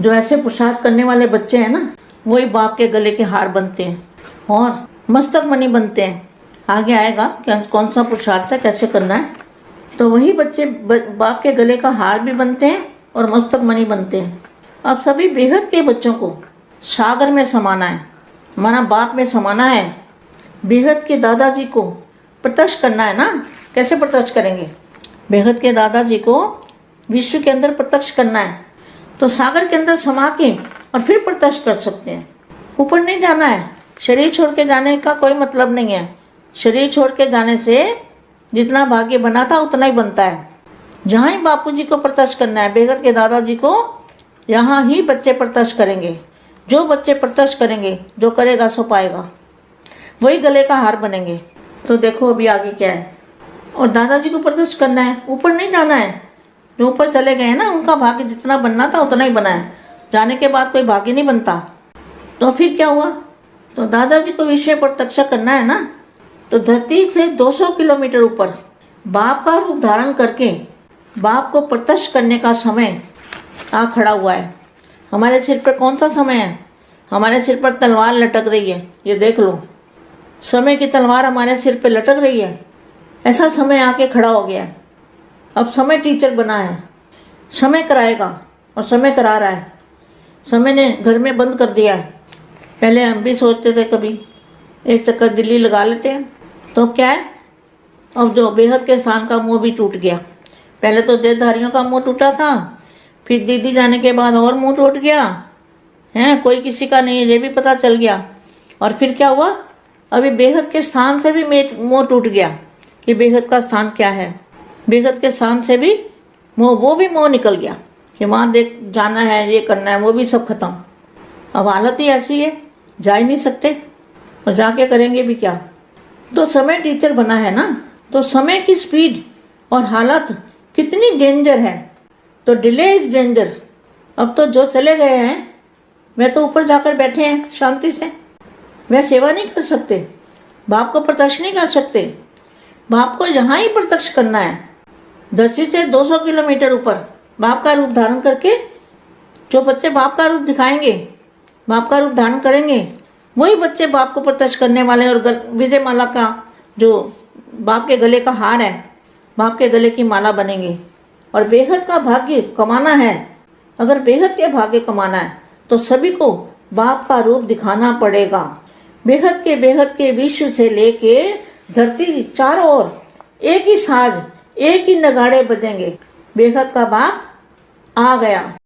जो ऐसे पुरुषार्थ करने वाले बच्चे हैं ना, वही बाप के गले के हार बनते हैं और मस्तक मणि बनते हैं। आगे आएगा कि कौन सा पुरुषार्थ है, कैसे करना है। तो वही बच्चे बाप के गले का हार भी बनते हैं और मस्तक मणि बनते हैं। अब सभी बेहद के बच्चों को सागर में समाना है, माना बाप में समाना है। बेहद के दादाजी को प्रत्यक्ष करना है ना। कैसे प्रत्यक्ष करेंगे? बेहद के दादाजी को विश्व के अंदर प्रत्यक्ष करना है, तो सागर के अंदर समा के और फिर प्रत्यक्ष कर सकते हैं। ऊपर नहीं जाना है। शरीर छोड़ के जाने का कोई मतलब नहीं है। शरीर छोड़ के जाने से जितना भाग्य बना था उतना ही बनता है। जहाँ ही बापूजी को प्रत्यक्ष करना है, बेहद के दादाजी को, यहाँ ही बच्चे प्रत्यक्ष करेंगे। जो बच्चे प्रत्यक्ष करेंगे, जो करेगा सो पाएगा, वही गले का हार बनेंगे। तो देखो अभी आगे क्या है। और दादाजी को प्रत्यक्ष करना है, ऊपर नहीं जाना है। जो ऊपर चले गए हैं ना, उनका भाग्य जितना बनना था उतना ही बना है। जाने के बाद कोई भाग्य नहीं बनता। तो फिर क्या हुआ? तो दादाजी को विषय प्रत्यक्ष करना है ना, तो धरती से 200 किलोमीटर ऊपर बाप का रूप धारण करके बाप को प्रत्यक्ष करने का समय आ खड़ा हुआ है। हमारे सिर पर कौन सा समय है? हमारे सिर पर तलवार लटक रही है। ये देख लो, समय की तलवार हमारे सिर पे लटक रही है। ऐसा समय आके खड़ा हो गया है। अब समय टीचर बना है, समय कराएगा और समय करा रहा है। समय ने घर में बंद कर दिया है। पहले हम भी सोचते थे कभी एक चक्कर दिल्ली लगा लेते हैं, तो क्या है, अब जो बेहद के स्थान का मुंह भी टूट गया। पहले तो देहधारियों का मुंह टूटा था, फिर दीदी जाने के बाद और मुंह टूट गया है। कोई किसी का नहीं है, ये भी पता चल गया। और फिर क्या हुआ? अभी बेहद के स्थान से भी मुंह टूट गया कि बेहद का स्थान क्या है। बेहद के स्थान से भी वो भी मोह निकल गया कि वहाँ देख जाना है, ये करना है, वो भी सब खत्म। अब हालत ही ऐसी है, जा ही नहीं सकते और जाके करेंगे भी क्या। तो समय टीचर बना है ना, तो समय की स्पीड और हालत कितनी डेंजर है। तो डिले इज डेंजर। अब तो जो चले गए हैं वे तो ऊपर जाकर बैठे हैं शांति से। वे सेवा नहीं कर सकते, बाप को प्रत्यक्ष नहीं कर सकते। बाप को यहाँ ही प्रत्यक्ष करना है। धरती से 200 किलोमीटर ऊपर बाप का रूप धारण करके जो बच्चे बाप का रूप दिखाएंगे, बाप का रूप धारण करेंगे, वही बच्चे बाप को प्रत्यक्ष करने वाले और विजय माला का जो बाप के गले का हार है, बाप के गले की माला बनेंगे। और बेहद का भाग्य कमाना है। अगर बेहद के भाग्य कमाना है तो सभी को बाप का रूप दिखाना पड़ेगा। बेहद के विश्व से लेके धरती चारों ओर एक ही साज, एक ही नगाड़े बजेंगे। बेहद का बाप आ गया।